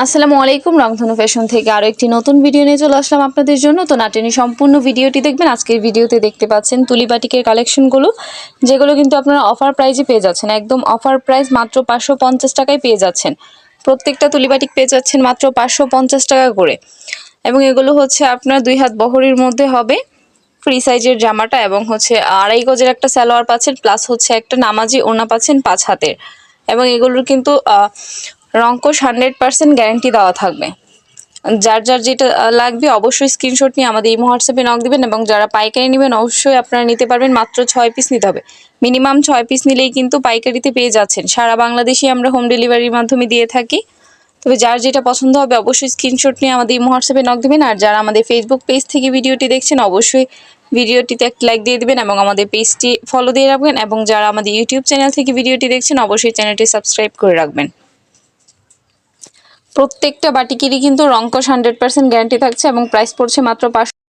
আসসালামু আলাইকুম, রংধনু ফ্যাশন থেকে আরো একটি নতুন ভিডিও নিয়ে চলে আসলাম আপনাদের জন্য। তো নাটেনি সম্পূর্ণ ভিডিওটি দেখবেন। আজকের ভিডিওতে দেখতে পাচ্ছেন তুলি বাটিকের কালেকশনগুলো, যেগুলো কিন্তু আপনারা অফার প্রাইজে পেয়ে যাচ্ছেন। একদম অফার প্রাইস মাত্র 550 টাকায় পেয়ে যাচ্ছেন। প্রত্যেকটা তুলি বাটিক পেয়ে যাচ্ছেন মাত্র 550 টাকা করে, এবং এগুলো হচ্ছে আপনার 2 হাত বহরের মধ্যে হবে। ফ্রি সাইজের জামাটা এবং হচ্ছে আড়াই গজের একটা সালোয়ার পাচ্ছেন, প্লাস হচ্ছে একটা নামাজি ওড়না পাচ্ছেন 5 হাতের, এবং এগুলোর কিন্তু রংকশ 100% গ্যারান্টি দেওয়া থাকবে। যার যার যেটা লাগবে অবশ্যই স্ক্রিনশট নিয়ে আমাদের এই হোয়াটসঅ্যাপে নক দিবেন, এবং যারা পাইকারি নেবেন অবশ্যই আপনারা নিতে পারবেন। মাত্র 6 পিস নিতে হবে, মিনিমাম 6 পিস নিলেই কিন্তু পাইকারিতে পেয়ে যাচ্ছেন। সারা বাংলাদেশে আমরা হোম ডেলিভারির মাধ্যমে দিয়ে থাকি। তবে যার যেটা পছন্দ হবে অবশ্যই স্ক্রিনশট নিয়ে আমাদের এই হোয়াটসঅ্যাপে নক দিবেন। আর যারা আমাদের ফেসবুক পেজ থেকে ভিডিওটি দেখছেন অবশ্যই ভিডিওটিতে একটা লাইক দিয়ে দিবেন এবং আমাদের পেজটি ফলো দিয়ে রাখবেন, এবং যারা আমাদের ইউটিউব চ্যানেল থেকে ভিডিওটি দেখছেন অবশ্যই চ্যানেলটি সাবস্ক্রাইব করে রাখবেন। প্রত্যেকটা বাটিকেরই কিন্তু রংকশ 100% গ্যারান্টি থাকছে, এবং প্রাইস পড়ছে মাত্র 500